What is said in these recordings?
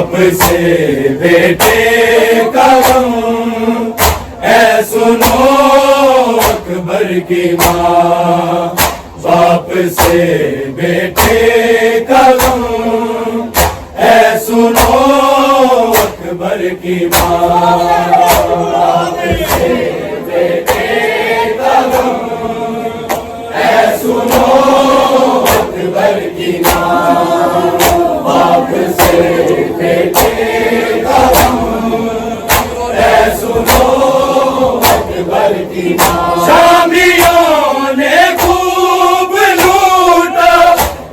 बाप से बेटे का गम, ऐ सुनो अकबर की माँ। बाप से बेटे का गम, ऐ सुनो अकबर की माँ। बाप से बेटे का गम, ऐ सुनो अकबर की माँ। बाप से बेटे का गम, ऐ सुनो अकबर की माँ। शामियों ने खूब लूटा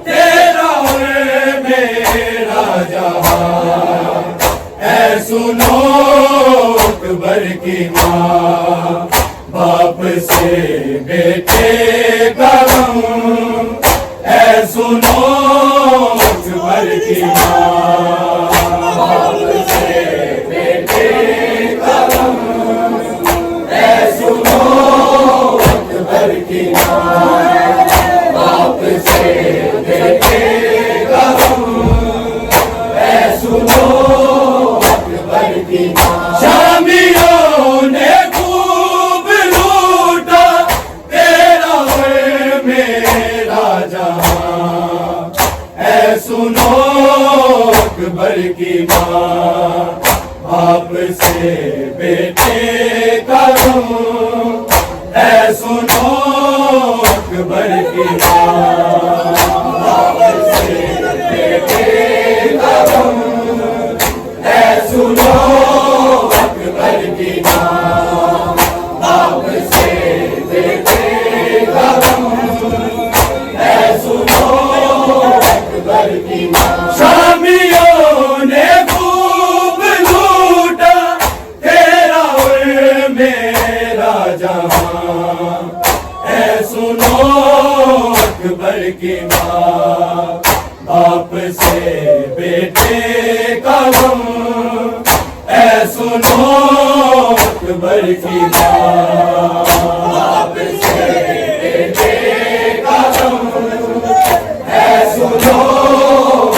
तेरा और मेरा जहां, ऐ सुनो अकबर की माँ। बाप से बेटे का गम, ऐ सुनो अकबर की माँ। बाप से बेटे का गम, ऐ सुनो अकबर की माँ। बाप से बेटे का गम, ऐ सुनो अकबर की माँ। शामियों ने खूब लूटा तेरा और मेरा जहां, ऐ सुनो अकबर की माँ। बाप से बेटे का गम, ऐ सुनो अकबर की माँ। बाप से बेटे का गम, ऐ सुनो अकबर की माँ। बाप से बेटे का गम, ऐ सुनो अकबर की माँ। शामियों ने खूब लूटा तेरा और मेरा जहां, ऐ सुनो अकबर की माँ। बाप से बेटे का गम, ऐ सुनो अकबर की माँ। बाप से बेटे का गम, ऐ सुनो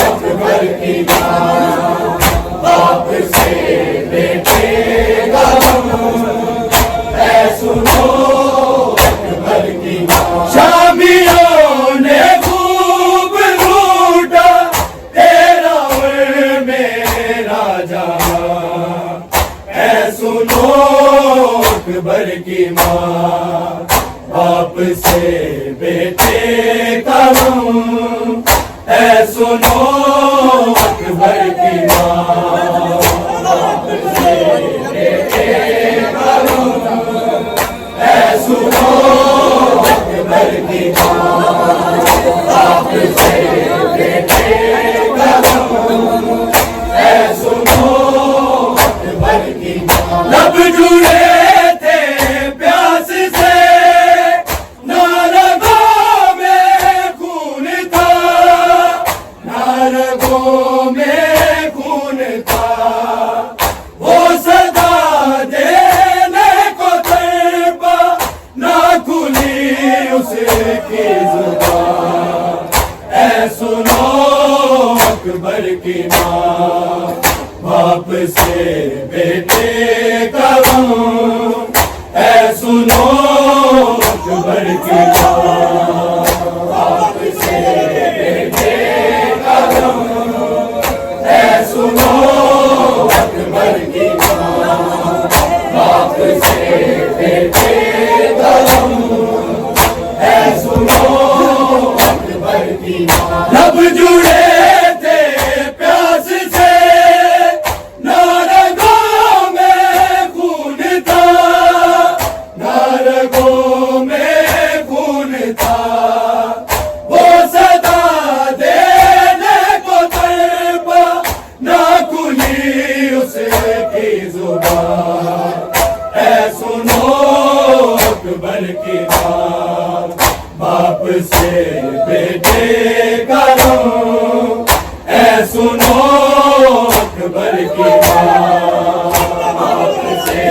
अकबर की माँ। बाप से बेटे का गम, ऐ सुनो अकबर की माँ। शामियों ने खूब लूटा तेरा और मेरा जहां, ऐ सुनो अकबर की माँ। बाप से बेटे का गम, ऐ सुनो अकबर की माँ। बाप से बेटे का गम, ऐ सुनो अकबर की माँ। बाप से बेटे का गम, ऐ सुनो अकबर की माँ। लब जुड़े थे प्यास से, ना रगों में खून था, ना रगों में खून था। वो सदा देने को तड़पा, ना खुली उसकी जुबान, ऐ सुनो अकबर की माँ। बाप से बेटे का गम, ऐ सुनो अकबर की माँ। बाप से बेटे का गम, ऐ सुनो अकबर की माँ। बाप से बेटे का गम, ऐ सुनो अकबर की माँ। लब जुड़े थे प्यास से, ना रगों में खून था, ना रगों में खून था। वो सदा देने को तड़पा, ना खुली उसकी जुबान, ऐ सुनो अकबर की माँ। बाप से बेटे का गम, ऐ सुनो अकबर की माँ। बाप से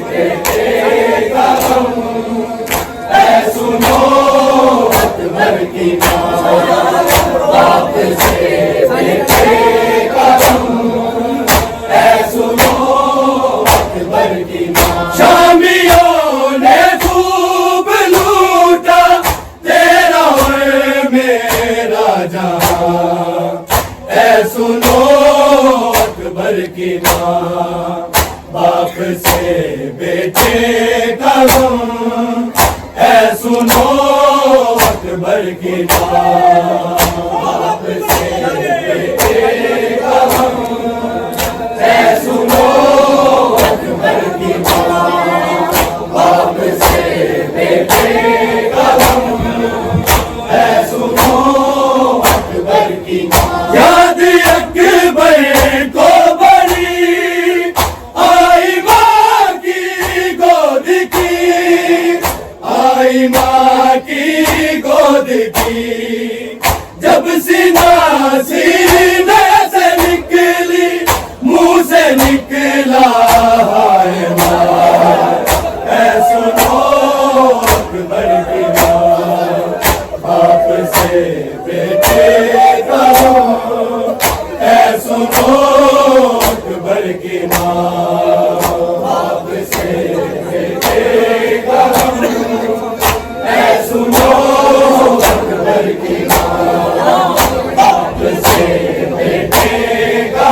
बेटे का गम, ऐ सुनो अकबर की माँ। बाप से बेटे का गम, अकबर की माँ, बाप से बेटे का गम है सुनो अकबर की माँ, बाप से बेटे का गम है सुनो अकबर की माँ, बाप से बेटे का गम है सुनो अकबर की माँ। याद अकबर को बड़ी आई माँ की गोद की, आई माँ की गोद की, जब सीना सीने से निकली मुंह से निकला हाय माँ, ऐ सुनो अकबर की माँ, बाप से बेटे का ऐ सुनो अकबर की माँ, बाप से बेटे का ऐ सुनो अकबर की माँ, बाप से बेटे का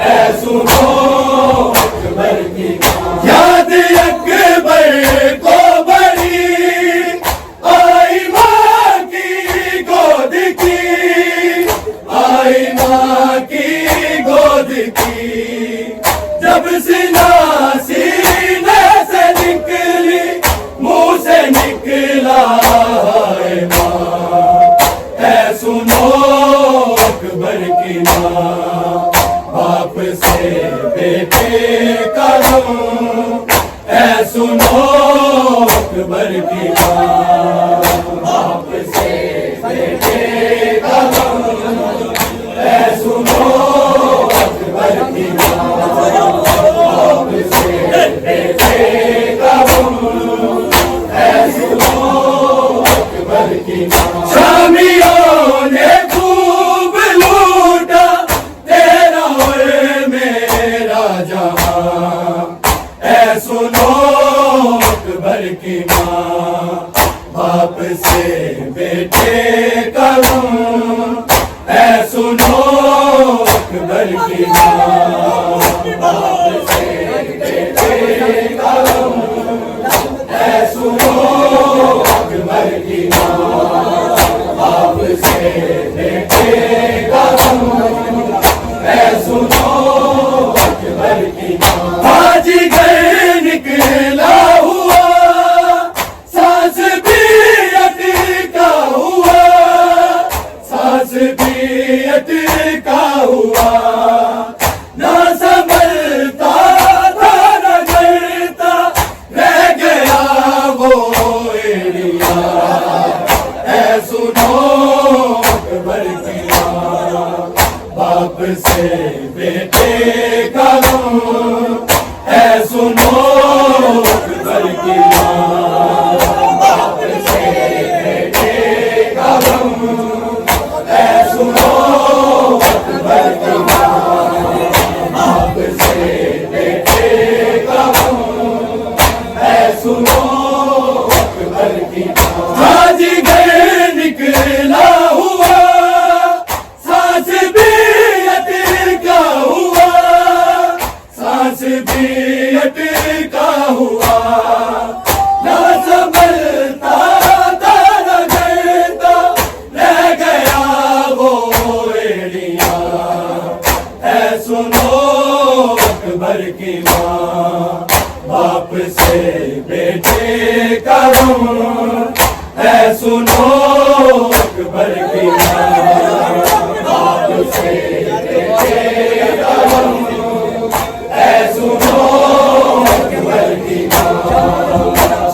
ऐ सुनो अकबर की माँ। याद अकबर को बड़ी आई माँ की गोद की, आई माँ की गोद की, जब सीना सीने से निकली मुंह से निकला हाय माँ, ऐ सुनो अकबर की माँ, बाप से बेटे का गम ऐ सुनो अकबर की माँ, बाप से बेटे का गम ऐ सुनो अकबर की माँ, बाप से बेटे का गम ऐ सुनो अकबर की माँ। शामियों ने खूब लूटा तेरा और मेरा जहां, ऐ सुनो अकबर की माँ, बाप से बेटे का गम ऐ सुनो अकबर की माँ, बाप से बेटे का गम ऐ सुनो अकबर की माँ, बाप से बेटे का गम ऐ सुनो अकबर की माँ। बाजीगर निकला हुआ सांस भी अटका हुआ, सांस भी अटका हुआ, ना संभलता था न डरता रह गया वो एरिया, ऐ सुनो अकबर की माँ, बाप से बेटे का गम ऐ सुनो अकबर की माँ, बाप से बेटे का गम ऐ सुनो अकबर की माँ, बाप से बेटे का गम ऐ सुनो अकबर की माँ। बाजीगर निकला हुआ सांस भी अटका हुआ, सांस भी अटका हुआ, ना संभलता था न डरता रह गया वो एरिया, ऐ सुनो अकबर की माँ, बाप से बेटे का गम ऐ सुनो अकबर की माँ, बाप से बेटे का गम ऐ सुनो अकबर की माँ,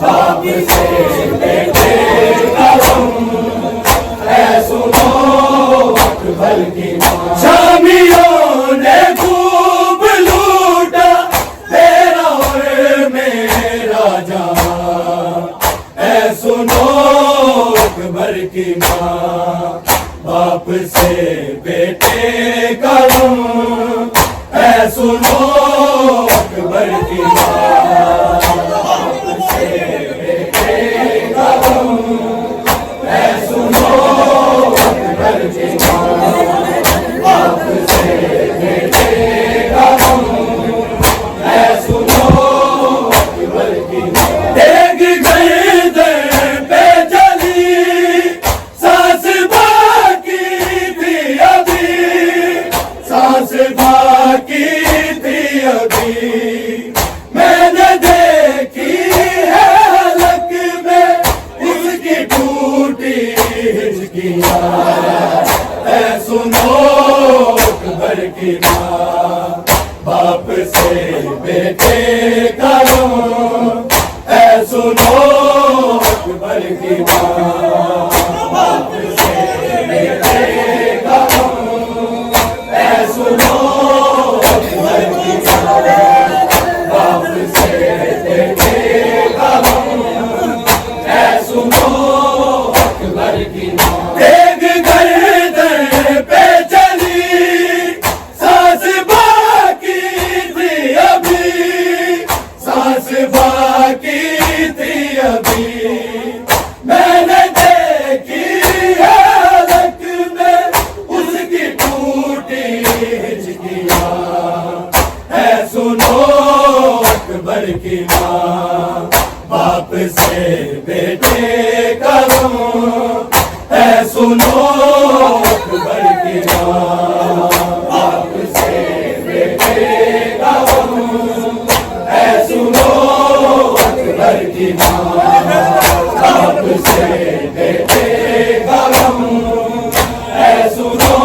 बाप से बेटे का गम ऐ सुनो अकबर की माँ। शामियों ने खूब लूटा तेरा और मेरा जहां, ऐ सुनो अकबर की माँ, बाप से बेटे का गम सांस बाकी थी अभी, मैंने देखी है हलक में उसकी टूटी हिचकियां। ऐ सुनो अकबर की माँ, बाप से बेटे का रोना। ऐ सुनो अकबर की माँ, बाप से बेटे का रोना। ऐ सुनो अकबर की माँ, बाप से बेटे का रोना। ऐ सुनो अकबर की माँ, एक गर्दन पे चली सांस बाकी थी अभी, सांस बाकी थी अभी, मैंने देखी है हलक में उसकी टूटी हिचकियां। है सुनो अकबर की माँ, बाप से बेटे का रोना। है सुनो अकबर की माँ, बाप से बेटे का रोना। है सुनो अकबर की माँ, बाप से बेटे का रोना। है सुनो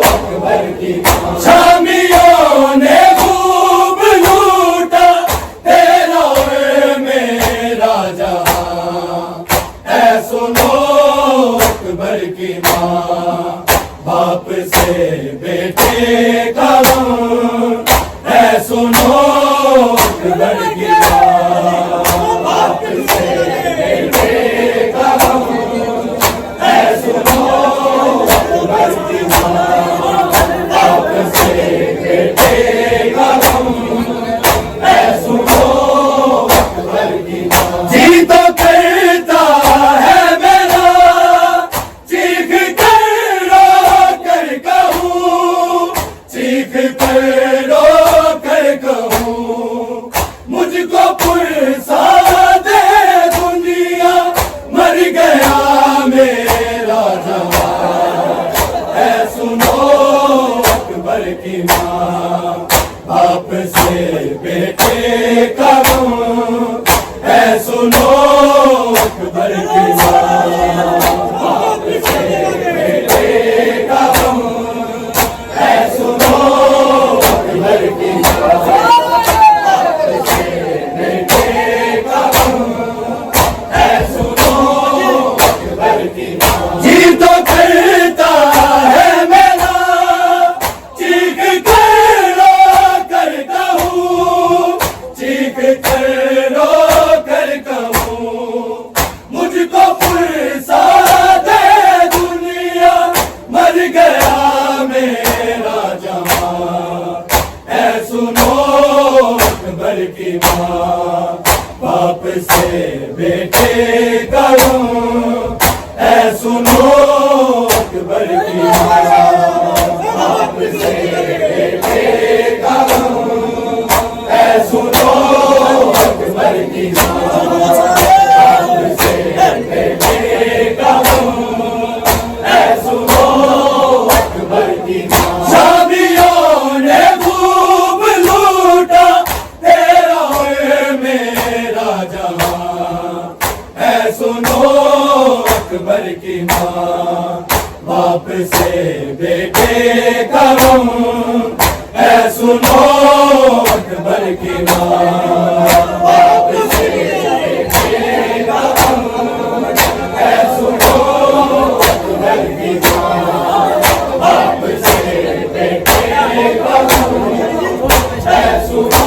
अकबर की माँ, शामियों ने खूब लूटा तेरा और मेरा जहां। है सुनो अकबर की माँ, बाप से बेटे का रोना। है सुनो अकबर की माँ, बाप से बेटे का रोना। है सुनो अकबर की माँ, बाप से बेटे का रोना। है सुनो अकबर की माँ, जी तो करता है मेरा चीख कर रो कर कहूँ, चीख कर रो कर कहूँ। मुझको पुरसा दे दुनिया, मर गया मेरा जवान। है सुनो अकबर की माँ, बाप से बेटे का रोना। है सुनो अकबर की माँ, बाप से बेटे का रोना। है सुनो अकबर की माँ, बाप से बेटे का रोना। है सुनो अकबर की माँ, जी तो करता है मेरा चीख कर रो कर कहूँ, चीख कर रो कर कहूँ। मुझको पुरसा दे दुनिया, मर गया मेरा जवान। है सुनो अकबर की माँ, बाप से बेटे का रोना। है सुनो अकबर की माँ, बाप से बेटे का रोना। है सुनो अकबर की माँ, बाप से बेटे का रोना। है सुनो अकबर की माँ, शामियों ने खूब लूटा तेरा और मेरा जहां। है सुनो अकबर की माँ, बाप से बेटे का रोना। है सुनो अकबर की माँ, बाप से बेटे का रोना। है सुनो अकबर की माँ, बाप से बेटे का रोना। है सुनो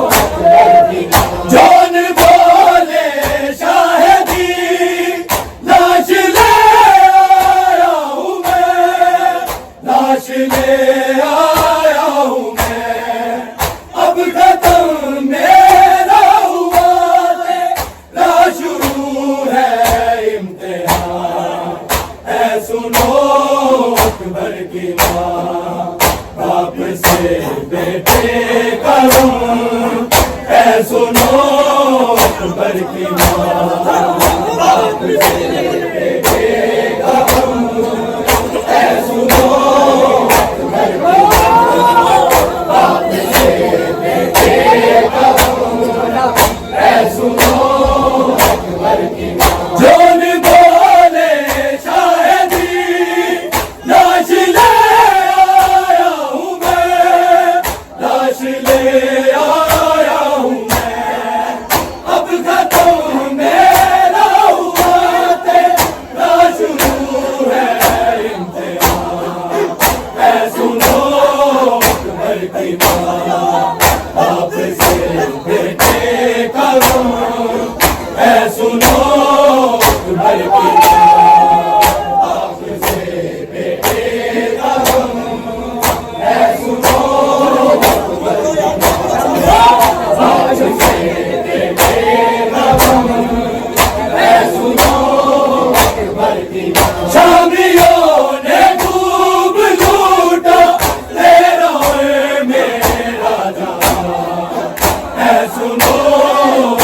अकबर की माँ, जौन बोले शाहिदी लाश ले आया हूँ मैं, लाश ले आया हूँ मैं। अब खत्म मेरा हुआ तेरा शुरू है इम्तिहान। है सुनो अकबर की माँ, बाप से बेटे का रोना। है सुनो अकबर की माँ, बाप से बेटे का रोना। है सुनो अकबर की माँ, अकबर की माँ, बाप से बेटे का गम है सुनो अकबर की माँ, बाप से बेटे का गम है सुनो अकबर की माँ, बाप से बेटे का गम है सुनो अकबर की माँ। शामियों ने खूब लूटा तेरा और मेरा जहां है सुनो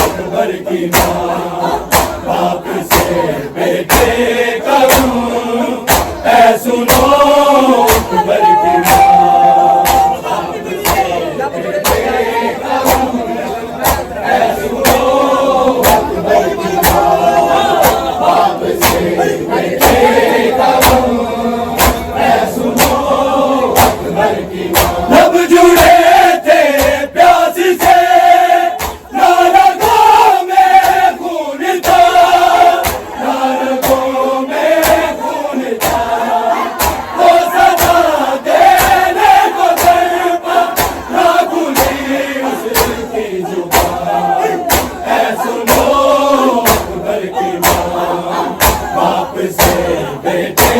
अकबर की माँ, बाप से बेटे का गम है सुनो अकबर की माँ, बाप से बेटे का गम है सुनो अकबर की माँ, बाप से बेटे का गम है सुनो अकबर की माँ। लब जुड़े थे प्यास से नारगों में खून था, नारगों में खून था, वो सदा देने को तड़पा, ना खुली उसकी जुबान है सुनो अकबर की माँ, बाप से बेटे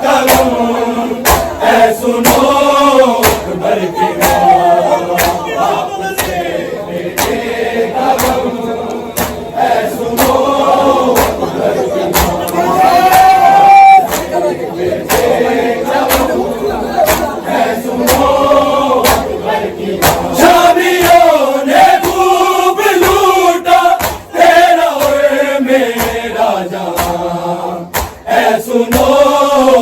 का गम है सुनो अकबर की माँ, बाप से बेटे का गम है सुनो अकबर की माँ। शामियों ने खूब लूटा तेरा और मेरा जहां है सुनो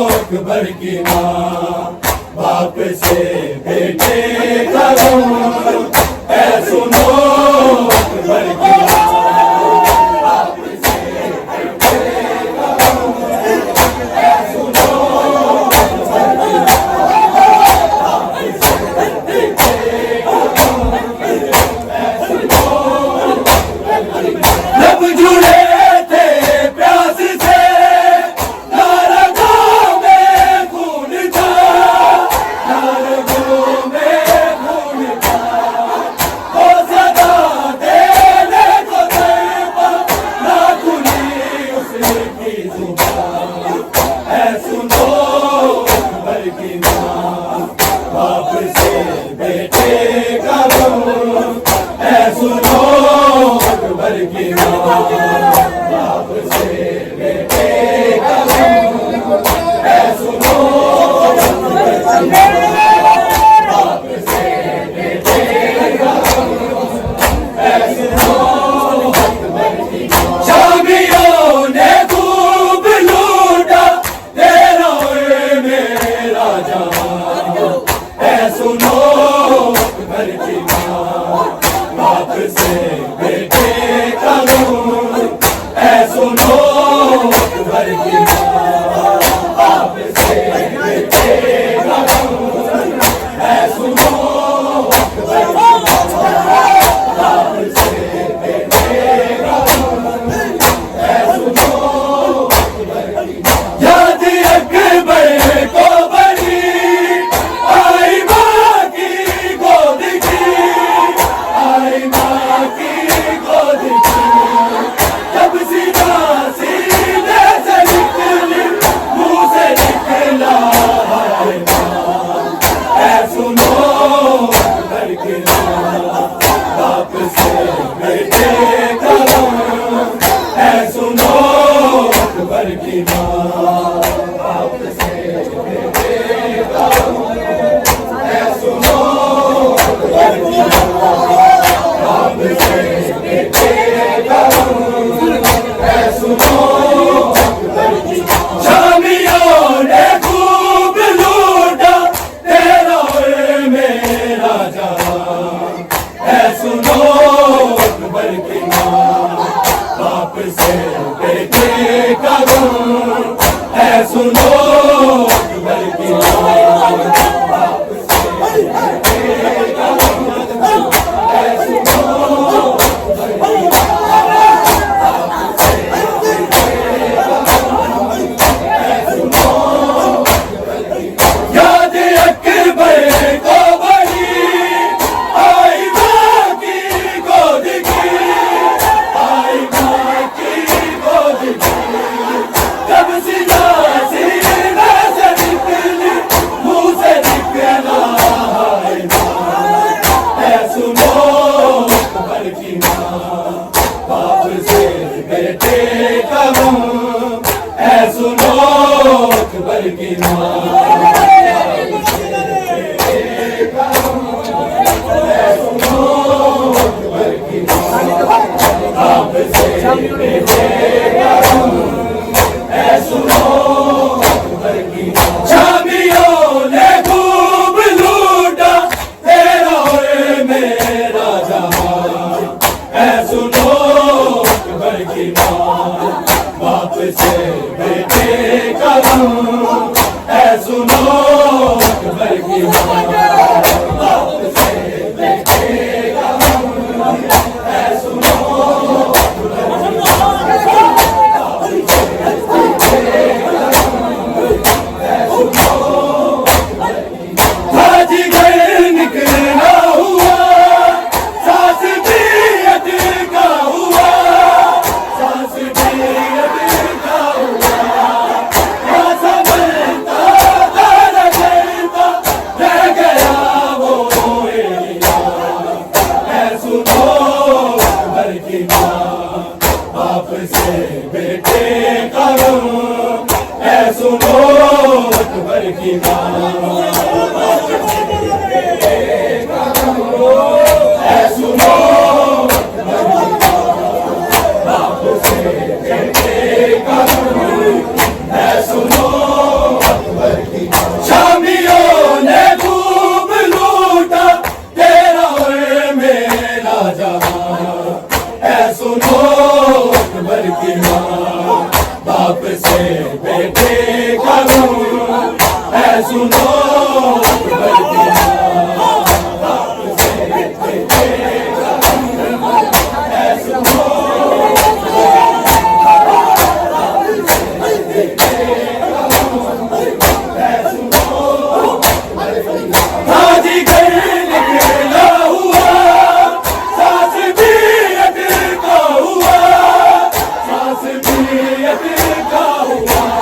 अकबर की माँ, बाप से बेटे का गम है सुनो अकबर की माँ, बाप से बेटे का गम है सुनो अकबर की माँ, बाप से बेटे का गम है सुनो अकबर की माँ। लब जुड़े थे प्यास से नारगों में खून था, नारगों में खून था, वो सदा देने को तड़पा, ना खुली उसकी जुबान है सुनो अकबर की माँ, बाप से बेटे का गम है सुनो अकबर की माँ, बाप से बेटे का गम है सुनो अकबर की माँ, बाप से बेटे का गम है सुनो अकबर की माँ। शामियों ने खूब लूटा तेरा और मेरा जहां है सुनो अकबर की माँ, बाप से बेटे का गम है सुनो अकबर की माँ, बाप से बेटे का गम है सुनो अकबर की माँ, बाप से बेटे का गम है सुनो अकबर की माँ। याद अकबर को बड़ी आई माँ की गोद की, आई माँ की गोद की, जब सीधा सीने से निकली मुँह से निकला हाय माँ है सुनो अकबर की माँ, बाप से बेटे का गम है सुनो अकबर की माँ, बाप से बेटे का गम है सुनो अकबर की माँ, बाप से बेटे का गम है सुनो अकबर की माँ। शामियों ने खूब लूटा तेरा और मेरा जहां है सुनो अकबर की माँ, बाप से बेटे का गम है सुनो अकबर की माँ, बाप से बेटे का गम है सुनो अकबर की माँ, बाप से बेटे का गम है सुनो अकबर की माँ। याद अकबर को बड़ी से बेटे करूं ऐ सुनो का हुआ